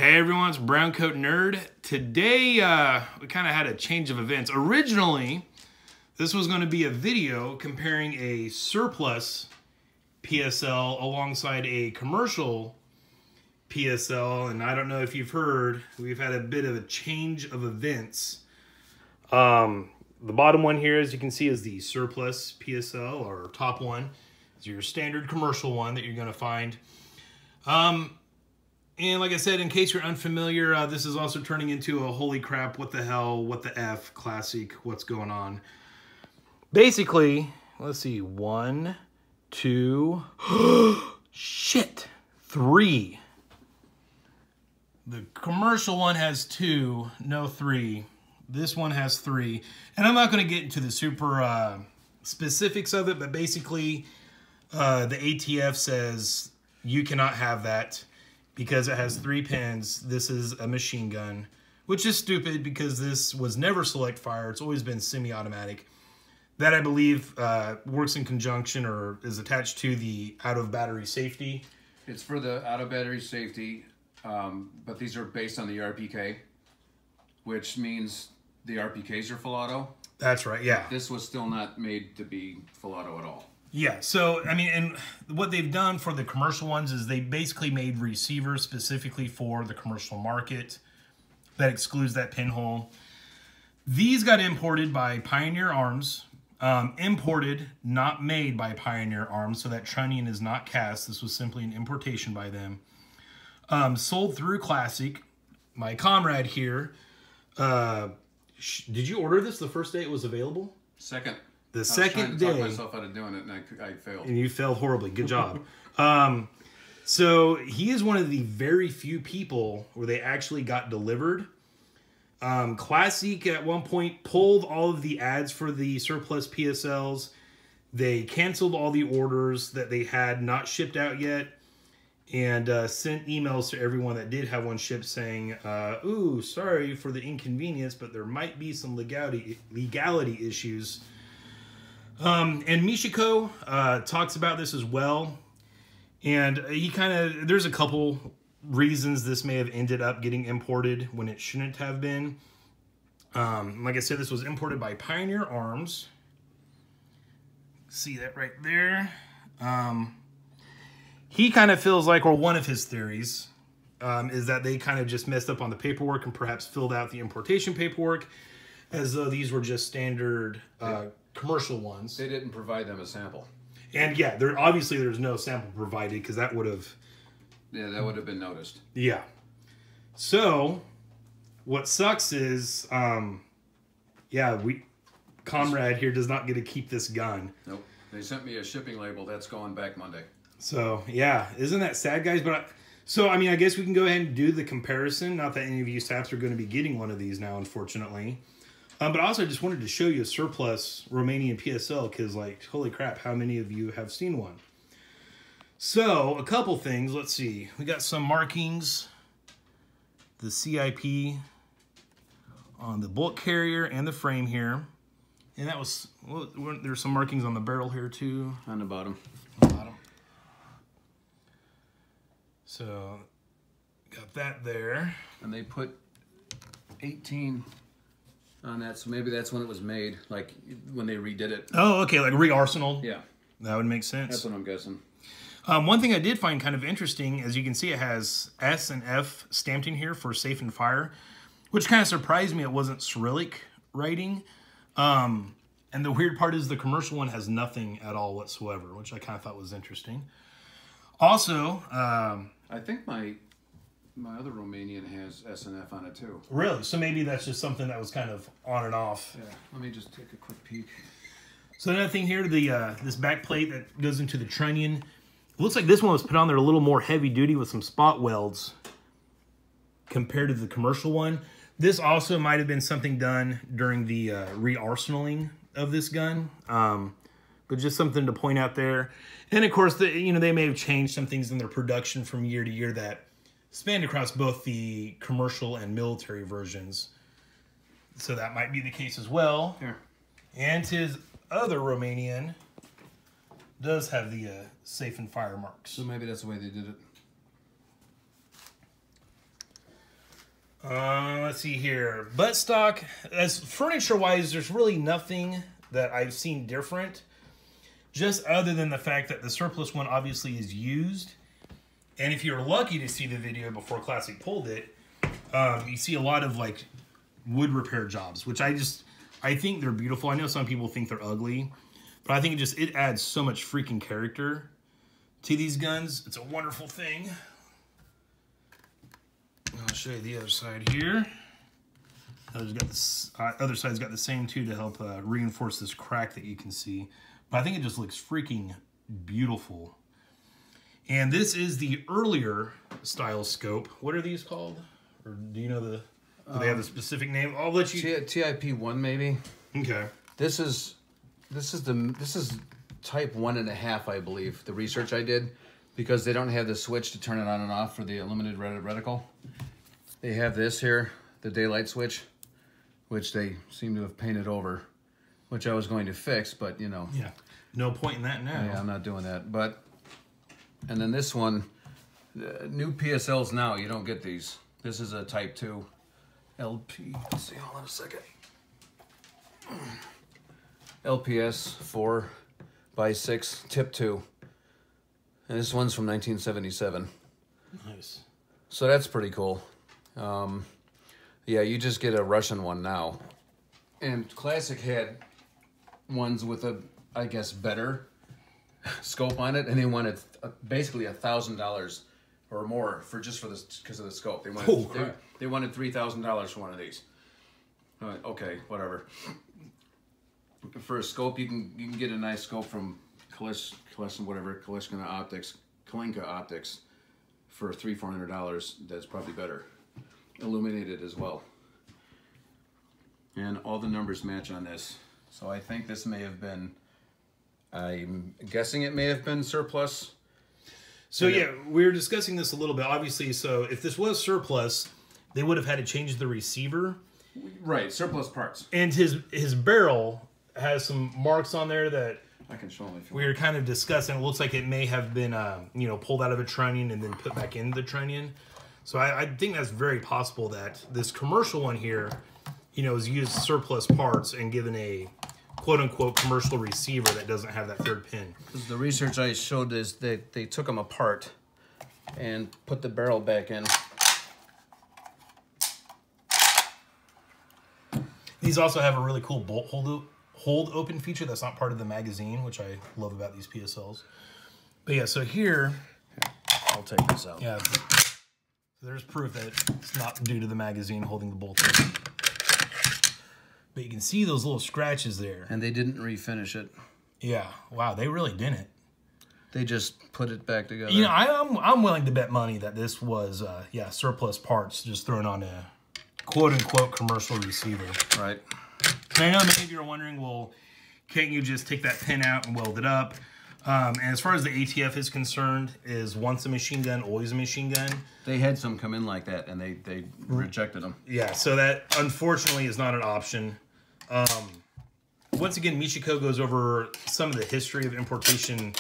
Hey everyone, it's Brown Coat Nerd. Today we kind of had a change of events. Originally, this was going to be a video comparing a surplus PSL alongside a commercial PSL, and I don't know if you've heard, we've had a bit of a change of events. The bottom one here, as you can see, is the surplus PSL, or top one is your standard commercial one that you're going to find. And like I said, in case you're unfamiliar, this is also turning into a holy crap, what the hell, what the F, classic, what's going on. Basically, let's see, 1, 2, shit, 3. The commercial one has 2, no 3. This one has 3. And I'm not going to get into the super specifics of it, but basically the ATF says you cannot have that because it has 3 pins. This is a machine gun, which is stupid because this was never select fire. It's always been semi-automatic. That, I believe, works in conjunction or is attached to the out-of-battery safety. It's for the out-of-battery safety, but these are based on the RPK, which means the RPKs are full auto. That's right, yeah. This was still not made to be full auto at all. Yeah, so, I mean, and what they've done for the commercial ones is they basically made receivers specifically for the commercial market that excludes that pinhole. These got imported by Pioneer Arms. Imported, not made by Pioneer Arms, so that trunnion is not cast. This was simply an importation by them. Sold through Classic. My comrade here, did you order this the first day it was available? Second. The second day. I was trying to talk myself out of doing it, and I failed. And you failed horribly. Good job. So he is one of the very few people where they actually got delivered. Classic at one point pulled all of the ads for the surplus PSLs. They canceled all the orders that they had not shipped out yet, and sent emails to everyone that did have one shipped saying, ooh, sorry for the inconvenience, but there might be some legality issues. And Michiko talks about this as well, and he there's a couple reasons this may have ended up getting imported when it shouldn't have been. Like I said, this was imported by Pioneer Arms. See that right there. He kind of feels like, or one of his theories, is that they kind of just messed up on the paperwork and perhaps filled out the importation paperwork as though these were just standard commercial ones. They didn't provide them a sample. And yeah, obviously there's no sample provided because that would have... Yeah, that would have been noticed. Yeah. So, what sucks is, comrade here does not get to keep this gun. Nope. They sent me a shipping label that's going back Monday. So, yeah. Isn't that sad, guys? But I mean, I guess we can go ahead and do the comparison. Not that any of you staffs are going to be getting one of these now, unfortunately. But also, I just wanted to show you a surplus Romanian PSL because, like, holy crap, how many of you have seen one? So, a couple things. Let's see. We got some markings. The CIP on the bolt carrier and the frame here. And that was, well, there's some markings on the barrel here, too. On the bottom. On the bottom. So, got that there. And they put 18... on that, so maybe that's when it was made, like when they redid it. Oh, okay, like re-arsenal. Yeah. That would make sense. That's what I'm guessing. One thing I did find kind of interesting, as you can see, it has S and F stamped in here for safe and fire, which kind of surprised me it wasn't Cyrillic writing. And the weird part is the commercial one has nothing at all whatsoever, which I kind of thought was interesting. Also, I think my other Romanian has S and F on it too. Really? So maybe that's just something that was kind of on and off. Yeah. Let me just take a quick peek. So another thing here, this back plate that goes into the trunnion. It looks like this one was put on there a little more heavy duty with some spot welds compared to the commercial one. This also might have been something done during the re-arsenaling of this gun. But just something to point out there. And of course, they may have changed some things in their production from year to year that spanned across both the commercial and military versions. So that might be the case as well. Here. And his other Romanian does have the safe and fire marks. So maybe that's the way they did it. Let's see here. Buttstock, as furniture-wise, there's really nothing that I've seen different. Just other than the fact that the surplus one obviously is used. And if you're lucky to see the video before Classic pulled it, you see a lot of like wood repair jobs, which I think they're beautiful. I know some people think they're ugly, but I think it adds so much freaking character to these guns. It's a wonderful thing. I'll show you the other side here. Other side's got the same too to help reinforce this crack that you can see. But I think it just looks freaking beautiful. And this is the earlier style scope. What are these called? Or do you know do they have a specific name? I'll let you. TIP1 maybe. Okay. This is type 1.5, I believe. The research I did, because they don't have the switch to turn it on and off for the illuminated reticle. They have this here, the daylight switch, which they seem to have painted over, which I was going to fix, but you know. Yeah. No point in that now. Yeah, I'm not doing that. But, and then this one, new PSLs now, you don't get these. This is a Type 2 LP. Let's see, hold on a second. LPS 4x6 Tip 2. And this one's from 1977. Nice. So that's pretty cool. Yeah, you just get a Russian one now. And Classic had ones with a, I guess, better scope on it, and they wanted basically $1,000 or more because of the scope. They wanted $3,000 for one of these. Okay, whatever. For a scope, you can get a nice scope from Kalinka Optics for $300-400. That's probably better. Illuminated as well. And all the numbers match on this. So I think this may have been, I'm guessing it may have been surplus. So yeah, we were discussing this a little bit. Obviously, so if this was surplus, they would have had to change the receiver. Right, surplus parts. And his barrel has some marks on there that I can show them if you we were kind of discussing. It looks like it may have been, pulled out of a trunnion and then put back into the trunnion. So I think that's very possible that this commercial one here, is used surplus parts and given a quote-unquote commercial receiver that doesn't have that third pin. Because the research I showed is that they took them apart and put the barrel back in. These also have a really cool bolt hold open feature that's not part of the magazine, which I love about these PSLs. But yeah, so here, I'll take this out. Yeah, so there's proof that it's not due to the magazine holding the bolt open. But you can see those little scratches there. And they didn't refinish it. Yeah, wow, they really didn't. They just put it back together. I'm willing to bet money that this was, surplus parts just thrown on a quote-unquote commercial receiver. Right. And I know many of you are wondering, well, can't you just take that pin out and weld it up? And as far as the ATF is concerned, is once a machine gun, always a machine gun. They had some come in like that, and they rejected them. Yeah, so that, unfortunately, is not an option. Once again, Michiko goes over some of the history of importation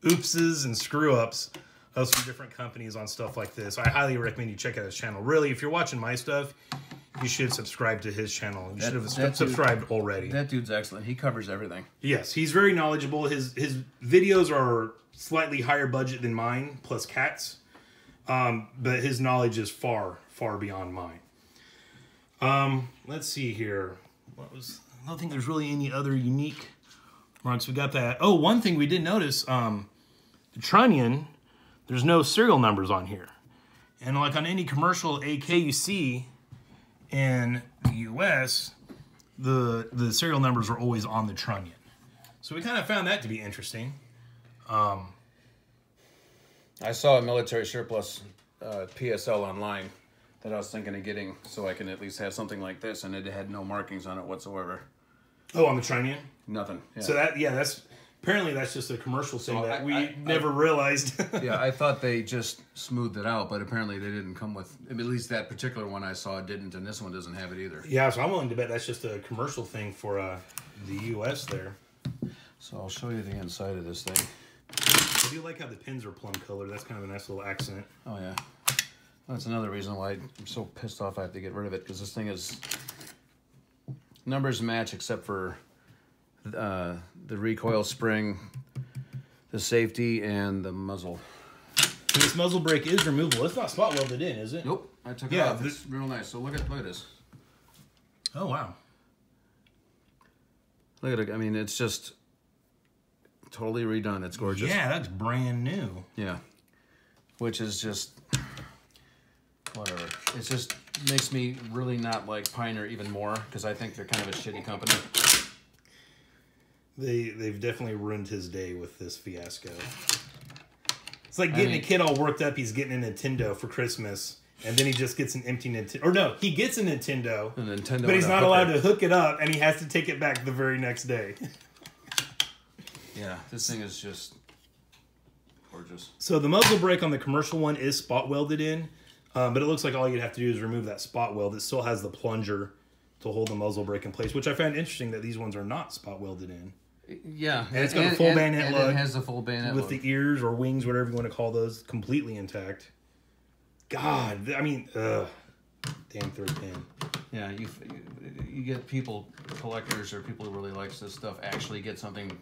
oopses and screw-ups of some different companies on stuff like this. I highly recommend you check out his channel. Really, if you're watching my stuff, you should subscribe to his channel. You should have subscribed already. That dude's excellent. He covers everything. Yes, he's very knowledgeable. His videos are slightly higher budget than mine, plus cats. But his knowledge is far, far beyond mine. Let's see here. I don't think there's really any other unique marks. We got that. Oh, one thing we did notice, the trunnion, there's no serial numbers on here. And like on any commercial AK you see in the US, the serial numbers are always on the trunnion. So we kind of found that to be interesting. I saw a military surplus PSL online that I was thinking of getting so I can at least have something like this, and it had no markings on it whatsoever. Oh, on the trunnion? Nothing. Yeah. So that's apparently that's just a commercial thing that we never realized. Yeah, I thought they just smoothed it out, but apparently they didn't come with, at least that particular one I saw didn't, and this one doesn't have it either. Yeah, so I'm willing to bet that's just a commercial thing for the US there. So I'll show you the inside of this thing. I do like how the pins are plum colored. That's kind of a nice little accent. Oh, yeah. That's another reason why I'm so pissed off I have to get rid of it, because this thing is numbers match except for the recoil spring, the safety, and the muzzle. This muzzle brake is removable. It's not spot welded in, is it? Nope, I took it off. It's real nice. So look at this. Oh wow. Look at it. I mean, it's just totally redone. It's gorgeous. Yeah, that's brand new. Yeah. Which is just whatever. It just makes me really not like Pioneer even more, because I think they're kind of a shitty company. They've definitely ruined his day with this fiasco. It's like getting a kid all worked up. He's getting a Nintendo for Christmas, and then he just gets an empty Nintendo. Or no, he gets a Nintendo, but he's not allowed to hook it up, and he has to take it back the very next day. Yeah, this thing is just gorgeous. So the muzzle brake on the commercial one is spot welded in, but it looks like all you'd have to do is remove that spot weld. It still has the plunger to hold the muzzle brake in place, which I found interesting that these ones are not spot welded in. Yeah, and it's got a full bayonet lug. It has the full bayonet with the ears or wings, whatever you want to call those, completely intact. God, I mean, damn third pin. Yeah, you get people, collectors or people who really likes this stuff, actually get something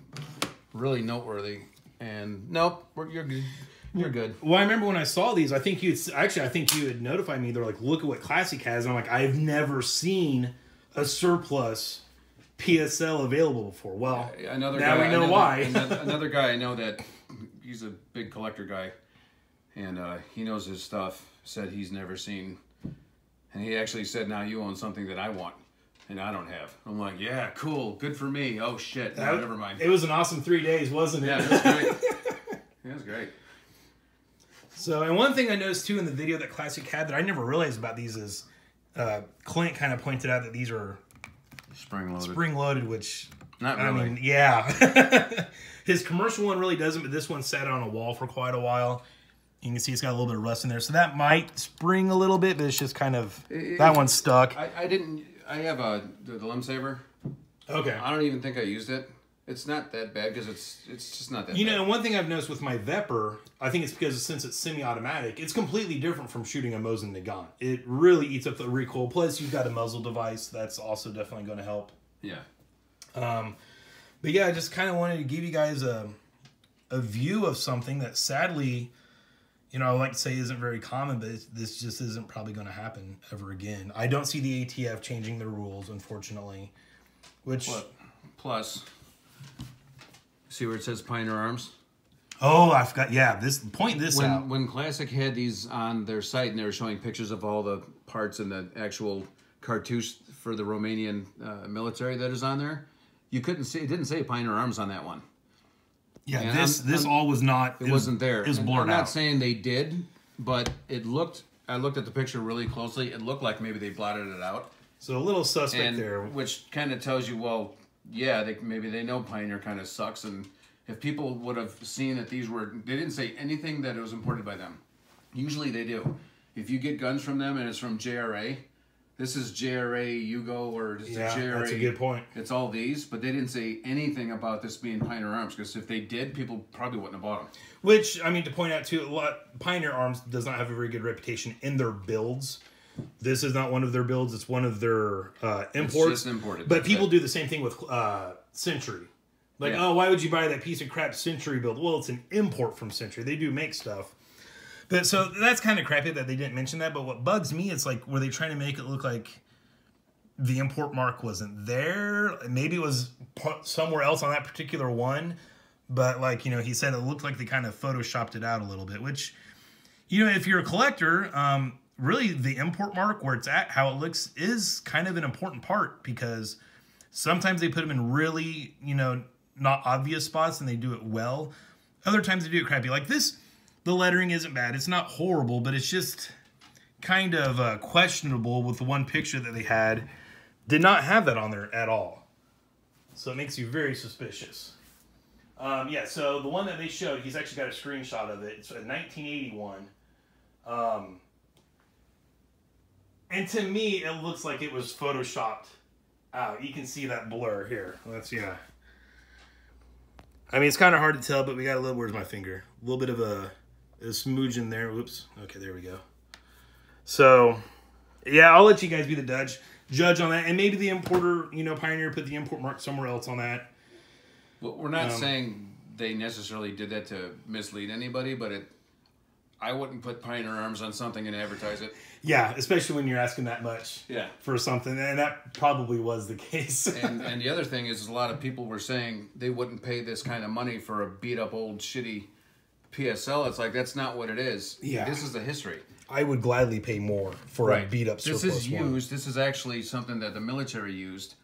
really noteworthy. And nope, you're good. You're good. Well, I remember when I saw these, I think you had notified me. They're like, look at what Classic has. And I'm like, I've never seen a surplus PSL available before. Well, we know why. Another guy I know that he's a big collector guy, and he knows his stuff. Said he's never seen, and he actually said, "Now you own something that I want, and I don't have." I'm like, "Yeah, cool, good for me." Oh shit, no, never mind. It was an awesome 3 days, wasn't it? Yeah, it was great. It was great. So, and one thing I noticed too in the video that Classic had that I never realized about these is Clint kind of pointed out that these are spring loaded, which not really. I mean, yeah. His commercial one really doesn't, but this one sat on a wall for quite a while. You can see it's got a little bit of rust in there, so that might spring a little bit, but it's just kind of that one's stuck. I have the Limb Saver. Okay. I don't even think I used it. It's not that bad because it's just not that bad. You know, one thing I've noticed with my Vepr, I think it's because since it's semi-automatic, it's completely different from shooting a Mosin Nagant. It really eats up the recoil. Plus, you've got a muzzle device that's also definitely going to help. Yeah. But yeah, I just kind of wanted to give you guys a view of something that sadly, you know, I like to say isn't very common, but this just isn't probably going to happen ever again. I don't see the ATF changing the rules, unfortunately. Which plus, see where it says Pioneer Arms? Oh, I forgot. Yeah, point this out. When Classic had these on their site and they were showing pictures of all the parts and the actual cartouche for the Romanian military that is on there, you couldn't see. It didn't say Pioneer Arms on that one. Yeah, and this all was not. It wasn't there. It was blurred out. I'm not saying they did, but it looked. I looked at the picture really closely. It looked like maybe they blotted it out. So a little suspect there, which kind of tells you, well, yeah, maybe they know Pioneer kind of sucks, and if people would have seen that they didn't say anything that it was imported by them. Usually they do. If you get guns from them and it's from JRA, this is JRA Yugo or this is JRA. That's a good point. It's all these, but they didn't say anything about this being Pioneer Arms, because if they did, people probably wouldn't have bought them. Which, I mean, to point out too, Pioneer Arms does not have a very good reputation in their builds. This is not one of their builds. It's one of their imports. It's just imported. But people do the same thing with Century. Like, oh, why would you buy that piece of crap Century build? Well, it's an import from Century. They do make stuff. But so that's kind of crappy that they didn't mention that. But what bugs me, it's like, were they trying to make it look like the import mark wasn't there? Maybe it was somewhere else on that particular one. But like, you know, he said it looked like they kind of photoshopped it out a little bit, which, you know, if you're a collector, really the import mark, where it's at, how it looks, is kind of an important part, because sometimes they put them in really, you know, not obvious spots and they do it well. Other times they do it crappy. Like this, the lettering isn't bad. It's not horrible, but it's just kind of questionable with the one picture that they had. Did not have that on there at all. So it makes you very suspicious. Yeah, so the one that they showed, he's actually got a screenshot of it. It's a 1981. And to me, it looks like it was photoshopped out. You can see that blur here. Let's, yeah. I mean, it's kind of hard to tell, but we got a little, where's my finger? A little bit of a smooge in there. Whoops. Okay, there we go. So, yeah, I'll let you guys be the judge on that. And maybe the importer, Pioneer put the import mark somewhere else on that. Well, we're not saying they necessarily did that to mislead anybody, but I wouldn't put Pioneer Arms on something and advertise it. Yeah, especially when you're asking that much for something. And that probably was the case. and the other thing is a lot of people were saying they wouldn't pay this kind of money for a beat-up old shitty PSL. It's like, that's not what it is. Yeah. This is the history. I would gladly pay more for a beat-up surplus This is one. used. This is actually something that the military used.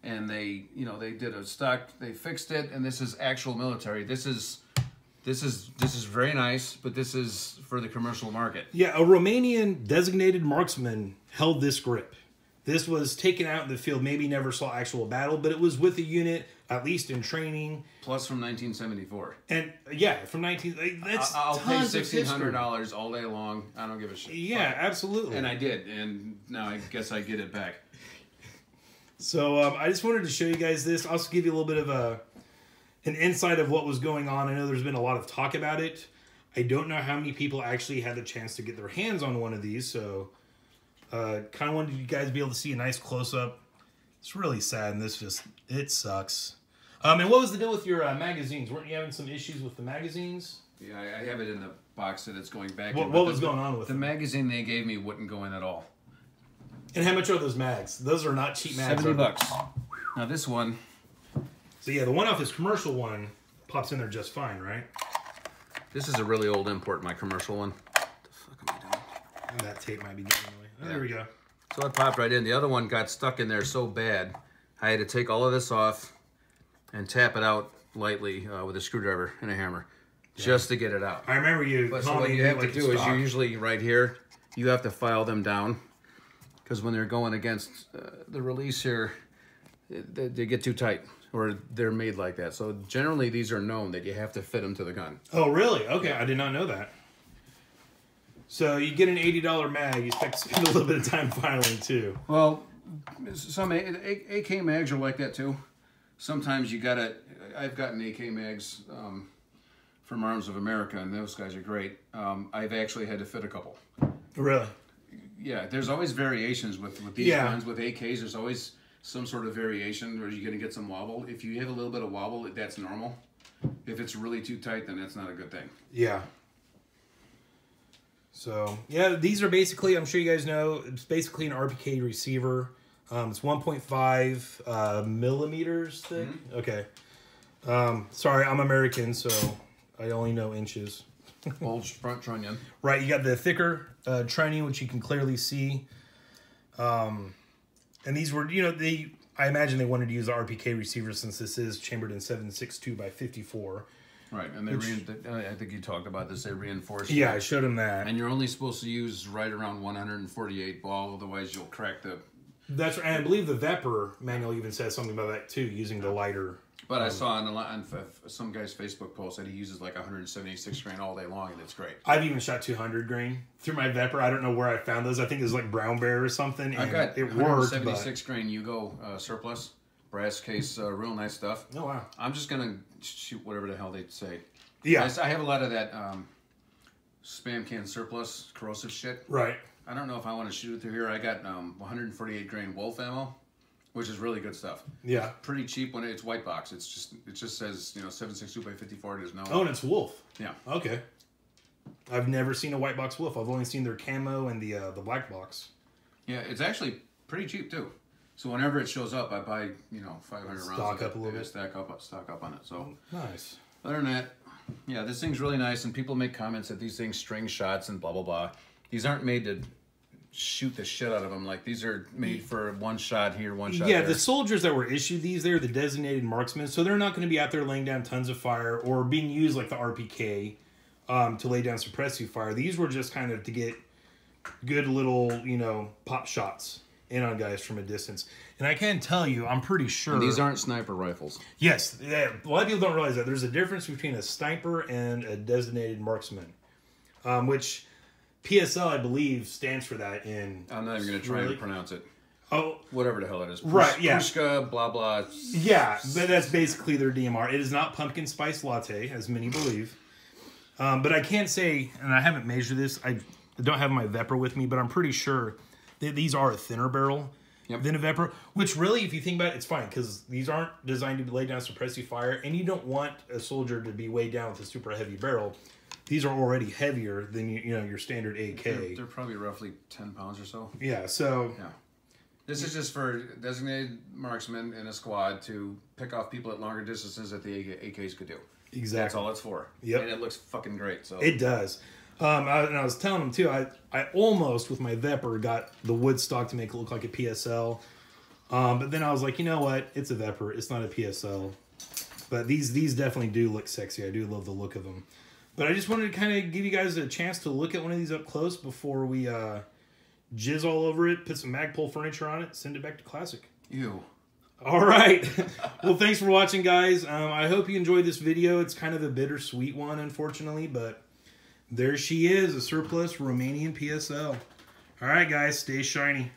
And they did a stock, they fixed it, and this is actual military. This is very nice, but this is for the commercial market. Yeah, a Romanian designated marksman held this grip. This was taken out in the field, maybe never saw actual battle, but it was with a unit, at least in training. Plus from 1974. And yeah, from 19... That's I'll pay tons of history. $1,600 all day long. I don't give a shit. Yeah, absolutely. And I did, and now I guess I get it back. So I just wanted to show you guys this. I'll also give you a little bit of an insight of what was going on. I know there's been a lot of talk about it. I don't know how many people actually had the chance to get their hands on one of these, so kind of wanted you guys to be able to see a nice close-up. It's really sad, and it sucks. And what was the deal with your magazines? Weren't you having some issues with the magazines? Yeah, I have it in the box that it's going back in. What was going on with the magazine they gave me wouldn't go in at all. And how much are those mags? Those are not cheap mags. $70. Now this one. So yeah, the one off this commercial one pops in there just fine, right? This is a really old import, my commercial one. What the fuck am I doing? And that tape might be getting away. Oh, there we go. So it popped right in. The other one got stuck in there so bad, I had to take all of this off and tap it out lightly with a screwdriver and a hammer just to get it out. I remember you. But so what you have to do is you usually right here, you have to file them down. Because when they're going against the release here, they get too tight, or they're made like that. So generally, these are known that you have to fit them to the gun. Oh, really? Okay, I did not know that. So you get an $80 mag, you expect to spend a little bit of time filing too. Well, some AK mags are like that too. Sometimes you gotta. I've gotten AK mags from Arms of America, and those guys are great. I've actually had to fit a couple. Really? Yeah, there's always variations with these guns. With AKs, there's always some sort of variation where you're going to get some wobble. If you have a little bit of wobble, that's normal. If it's really too tight, then that's not a good thing. Yeah. So, yeah, these are basically, I'm sure you guys know, it's basically an RPK receiver. It's 1.5 millimeters thick. Mm-hmm. Okay. Sorry, I'm American, so I only know inches. Old front trunnion. Right, you got the thicker trunnion, which you can clearly see. And these were, I imagine they wanted to use the RPK receiver since this is chambered in 7.62 by 54. Right, and I think you talked about this, they reinforced it. Yeah, I showed him that. And you're only supposed to use right around 148 ball, otherwise you'll crack the... That's right, and I believe the Vepr manual even says something about that too, using the lighter... But I saw on some guy's Facebook post that he uses like 176 grain all day long, and it's great. I've even shot 200 grain through my Vepr. I don't know where I found those. I think it was like Brown Bear or something. I got it 176 grain Yugo surplus, brass case, real nice stuff. Oh, wow. I'm just going to shoot whatever the hell they say. Yeah. I have a lot of that spam can surplus corrosive shit. Right. I don't know if I want to shoot it through here. I got 148 grain Wolf ammo. Which is really good stuff. Yeah. It's pretty cheap when it's white box. It just says 7.62 by 54. There's no. Oh, and it's Wolf. Yeah. Okay. I've never seen a white box Wolf. I've only seen their camo and the black box. Yeah, it's actually pretty cheap too. So whenever it shows up, I buy 500 rounds. Stock up a little bit. Stock up on it. So nice. Other than that, yeah, this thing's really nice, and people make comments that these things string shots and blah blah blah. These aren't made to shoot the shit out of them. Like, these are made for one shot here, one shot there. The soldiers that were issued these, they're the designated marksmen, so they're not going to be out there laying down tons of fire or being used like the RPK to lay down suppressive fire. These were just kind of to get good little, pop shots in on guys from a distance. And I can tell you, I'm pretty sure... And these aren't sniper rifles. Yes. Yeah, a lot of people don't realize that. There's a difference between a sniper and a designated marksman, which... PSL, I believe, stands for that in... I'm not even going to try to pronounce it. Oh. Whatever the hell it is. Right, yeah. Pushka, blah, blah. Yeah, but that's basically their DMR. It is not pumpkin spice latte, as many believe. But I can't say, and I haven't measured this, I don't have my Vepr with me, but I'm pretty sure that these are a thinner barrel than a Vepr, which really, if you think about it, it's fine because these aren't designed to be laid down suppressive fire, and you don't want a soldier to be weighed down with a super heavy barrel. These are already heavier than your standard AK. They're probably roughly 10 pounds or so. Yeah, so... Yeah. This is just for designated marksmen in a squad to pick off people at longer distances that the AKs could do. Exactly. That's all it's for. Yep. And it looks fucking great. So it does. And I was telling them too, I almost with my Vepr got the wood stock to make it look like a PSL. But then I was like, you know what? It's a Vepr. It's not a PSL. But these definitely do look sexy. I do love the look of them. But I just wanted to kind of give you guys a chance to look at one of these up close before we jizz all over it, put some Magpul furniture on it, send it back to Classic. Ew. All right. Well, thanks for watching, guys. I hope you enjoyed this video. It's kind of a bittersweet one, unfortunately, but there she is, a surplus Romanian PSL. All right, guys, stay shiny.